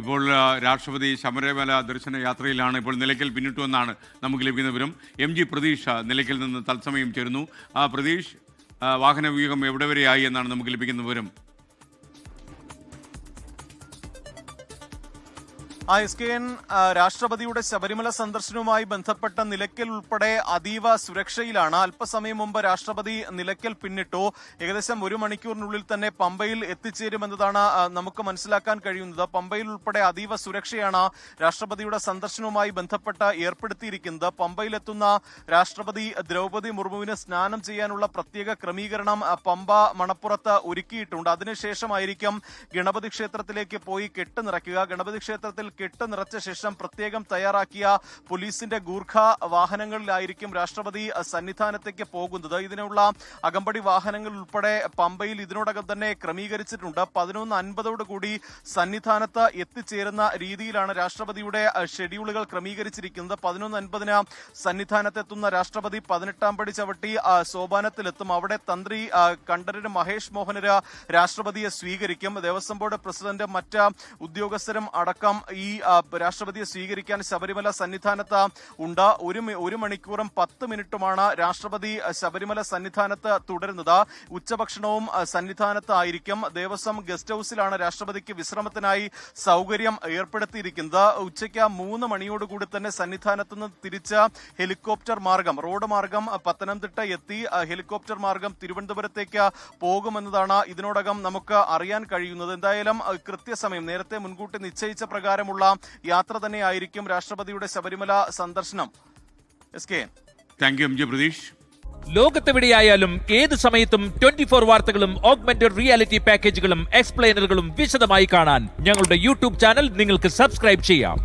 ഇപ്പോൾ രാഷ്ട്രപതി ശബരിമല ദർശന യാത്രയിലാണ്. ഇപ്പോൾ നിലയ്ക്കൽ പിന്നിട്ടു എന്നാണ് നമുക്ക് ലഭിക്കുന്ന വിവരം. MG പ്രതീഷ് നിലയ്ക്കൽ നിന്ന് തത്സമയം ചേരുന്നു. പ്രതീഷ്, വാഹന വ്യൂഹം എവിടെ വരെയായി എന്നാണ് നമുക്ക് ലഭിക്കുന്ന വിവരം? SKN രാഷ്ട്രപതിയുടെ ശബരിമല സന്ദർശനവുമായി ബന്ധപ്പെട്ട നിലയ്ക്കൽ ഉൾപ്പെടെ അതീവ സുരക്ഷയിലാണ്. അല്പസമയം മുമ്പ് രാഷ്ട്രപതി നിലയ്ക്കൽ പിന്നിട്ടു. ഏകദേശം 1 മണിക്കൂറിനുള്ളിൽ തന്നെ പമ്പയിൽ എത്തിച്ചേരുമെന്നതാണ് നമുക്ക് മനസ്സിലാക്കാൻ കഴിയുന്നത്. പമ്പയിൽ ഉൾപ്പെടെ അതീവ സുരക്ഷയാണ് രാഷ്ട്രപതിയുടെ സന്ദർശനവുമായി ബന്ധപ്പെട്ട് ഏർപ്പെടുത്തിയിരിക്കുന്നത്. പമ്പയിലെത്തുന്ന രാഷ്ട്രപതി ദ്രൗപദി മുർമുവിന് സ്നാനം ചെയ്യാനുള്ള പ്രത്യേക ക്രമീകരണം പമ്പ മണപ്പുറത്ത് ഒരുക്കിയിട്ടുണ്ട്. അതിനുശേഷമായിരിക്കും ഗണപതി ക്ഷേത്രത്തിലേക്ക് പോയി കെട്ട് നിറയ്ക്കുക. ഗണപതി ക്ഷേത്രത്തിൽ കെട്ട് നിറച്ച ശേഷം പ്രത്യേകം തയ്യാറാക്കിയ പോലീസിന്റെ ഗൂർഖ വാഹനങ്ങളിലായിരിക്കും രാഷ്ട്രപതി സന്നിധാനത്തേക്ക് പോകുന്നത്. ഇതിനുള്ള അകമ്പടി വാഹനങ്ങൾ ഉൾപ്പെടെ പമ്പയിൽ ഇതിനോടകം തന്നെ ക്രമീകരിച്ചിട്ടുണ്ട്. 11:50 സന്നിധാനത്ത് എത്തിച്ചേരുന്ന രീതിയിലാണ് രാഷ്ട്രപതിയുടെ ഷെഡ്യൂളുകൾ ക്രമീകരിച്ചിരിക്കുന്നത്. 11:50 സന്നിധാനത്തെത്തുന്ന രാഷ്ട്രപതി 18ാം പടി ചവിട്ടി സോപാനത്തിലെത്തും. അവിടെ തന്ത്രി കണ്ഠരര് മഹേഷ് മോഹനര് രാഷ്ട്രപതിയെ സ്വീകരിക്കും. ദേവസ്വം ബോർഡ് പ്രസിഡന്റ് മറ്റ് ഉദ്യോഗസ്ഥരും അടക്കം ഈ രാഷ്ട്രപതിയെ സ്വീകരിക്കാൻ ശബരിമല സന്നിധാനത്ത് ഉണ്ട്. 1 മണിക്കൂറും 10 മിനിറ്റുമാണ് രാഷ്ട്രപതി ശബരിമല സന്നിധാനത്ത് തുടരുന്നത്. ഉച്ചഭക്ഷണവും സന്നിധാനത്ത് ആയിരിക്കും. ദേവസ്വം ഗസ്റ്റ് ഹൌസിലാണ് രാഷ്ട്രപതിക്ക് വിശ്രമത്തിനായി സൗകര്യം ഏർപ്പെടുത്തിയിരിക്കുന്നത്. ഉച്ചയ്ക്ക് 3 മണിയോടുകൂടി തന്നെ സന്നിധാനത്ത് നിന്ന് തിരിച്ച് ഹെലികോപ്റ്റർ മാർഗം റോഡ് മാർഗം പത്തനംതിട്ട എത്തി ഹെലികോപ്റ്റർ മാർഗം തിരുവനന്തപുരത്തേക്ക് പോകുമെന്നതാണ് ഇതിനോടകം നമുക്ക് അറിയാൻ കഴിയുന്നത്. എന്തായാലും കൃത്യസമയം നേരത്തെ മുൻകൂട്ടി നിശ്ചയിച്ച പ്രകാരമുള്ള യാത്ര തന്നെയായിരിക്കും രാഷ്ട്രപതിയുടെ ശബരിമല സന്ദർശനം. Thank you MG Pratheesh. ലോകത്തെവിടെയായാലും ഏത് സമയത്തും 24 വാർത്തകളും ഓഗ്മെന്റഡ് റിയാലിറ്റി പാക്കേജുകളും എക്സ്പ്ലെയിനറുകളും വിശദമായി കാണാൻ ഞങ്ങളുടെ YouTube ചാനൽ നിങ്ങൾക്ക് സബ്സ്ക്രൈബ് ചെയ്യാം.